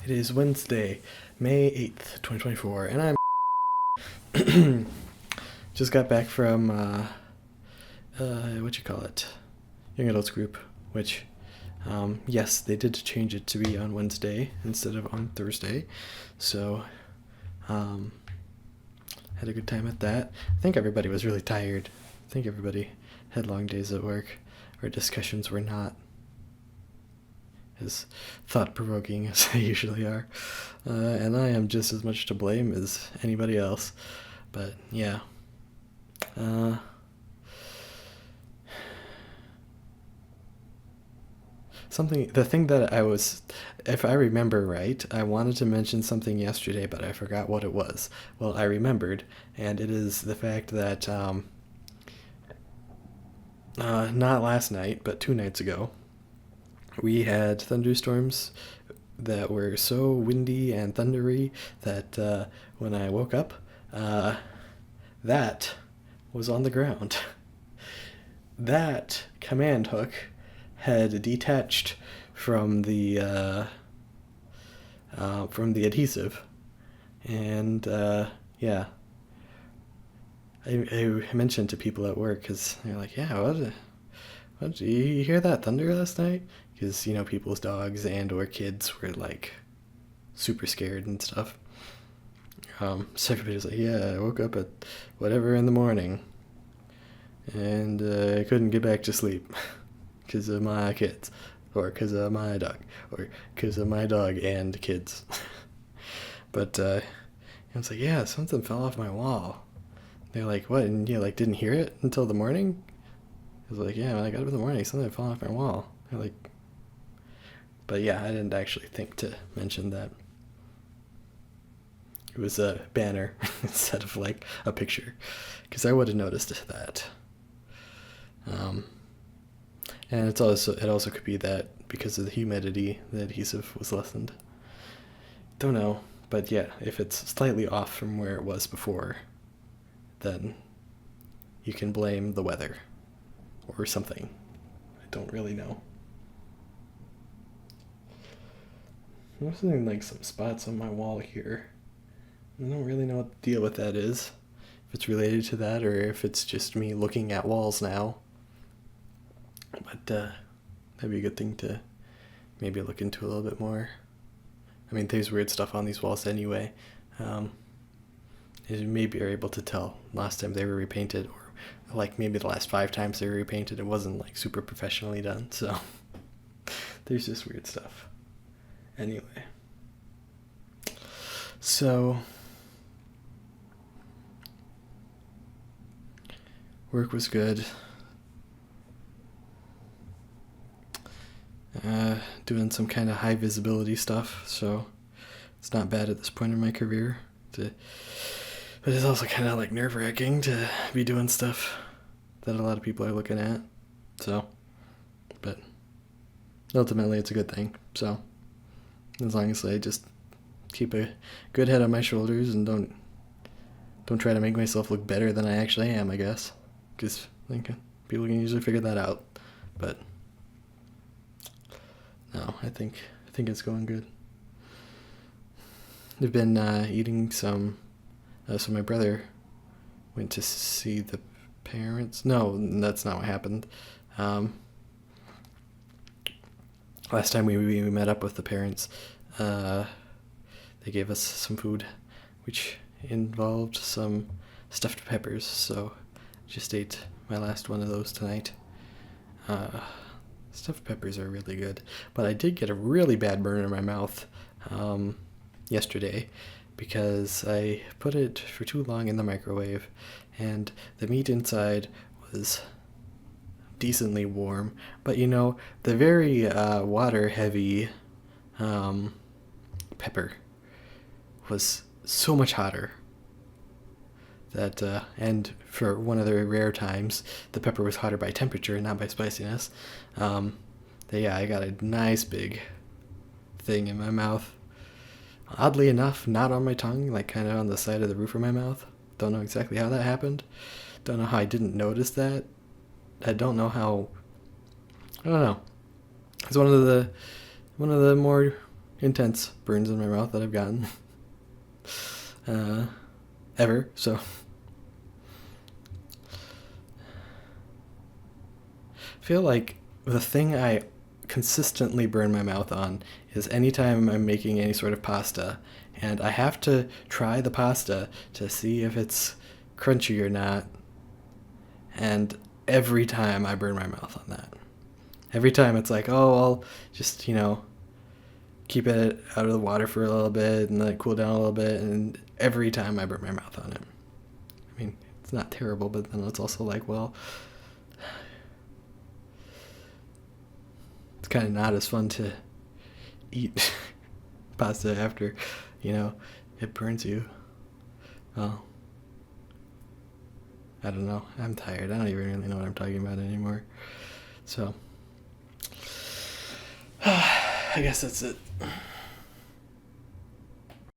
It is Wednesday, May 8th, 2024, and I'm just got back from, Young Adults Group, which, yes, they did change it to be on Wednesday instead of on Thursday, so, had a good time at that. I think everybody was really tired. I think everybody had long days at work. Our discussions were not as thought-provoking as they usually are. And I am just as much to blame as anybody else. But, yeah. The thing that if I remember right, I wanted to mention something yesterday, but I forgot what it was. Well, I remembered, and it is the fact that, not last night, but 2 nights ago, we had thunderstorms that were so windy and thundery that when I woke up, that was on the ground. That command hook had detached from the adhesive, and yeah, I mentioned to people at work because they're like, "Yeah, what did you hear that thunder last night?" Because people's dogs and or kids were like super scared and stuff. So everybody's like, "Yeah, I woke up at whatever in the morning, and I couldn't get back to sleep because of my kids, or because of my dog, or because of my dog and kids." But I was like, "Yeah, something fell off my wall." They're like, "What? And you didn't hear it until the morning?" I was like, "Yeah, when I got up in the morning, something fell off my wall." They're like, but yeah, I didn't actually think to mention that. It was a banner instead of a picture, because I would have noticed that. And it also could be that because of the humidity, the adhesive was lessened. Don't know, but yeah, if it's slightly off from where it was before, then you can blame the weather or something. I don't really know. I'm seeing some spots on my wall here. I don't really know what the deal with that is. If it's related to that or if it's just me looking at walls now. But that'd be a good thing to maybe look into a little bit more. I mean, there's weird stuff on these walls anyway. Maybe you're able to tell last time they were repainted, or maybe the last 5 times they were repainted, it wasn't super professionally done. So there's just weird stuff. Anyway, so work was good. Doing some kind of high visibility stuff, so it's not bad at this point in my career. But it's also kind of nerve-wracking to be doing stuff that a lot of people are looking at. So, but ultimately it's a good thing. So, as long as I just keep a good head on my shoulders and don't try to make myself look better than I actually am, I guess, because people can usually figure that out. But no, I think it's going good. I've been eating some. So my brother went to see the parents. No, that's not what happened. Last time we met up with the parents, they gave us some food, which involved some stuffed peppers. So just ate my last one of those tonight. Stuffed peppers are really good, but I did get a really bad burn in my mouth yesterday because I put it for too long in the microwave, and the meat inside was decently warm, but the very water-heavy pepper was so much hotter that, and for one of the rare times, the pepper was hotter by temperature, not by spiciness. Yeah, I got a nice big thing in my mouth. Oddly enough, not on my tongue, kind of on the side of the roof of my mouth. Don't know exactly how that happened. Don't know how I didn't notice that. I don't know. It's one of the more intense burns in my mouth that I've gotten ever. So I feel like the thing I consistently burn my mouth on is anytime I'm making any sort of pasta, and I have to try the pasta to see if it's crunchy or not, and every time I burn my mouth on that. Every time it's like, oh, I'll just, keep it out of the water for a little bit and let it cool down a little bit, and every time I burn my mouth on it. I mean, it's not terrible, but then it's also like, well, it's kind of not as fun to eat pasta after, it burns you. Well, I don't know. I'm tired. I don't even really know what I'm talking about anymore. So, I guess that's it.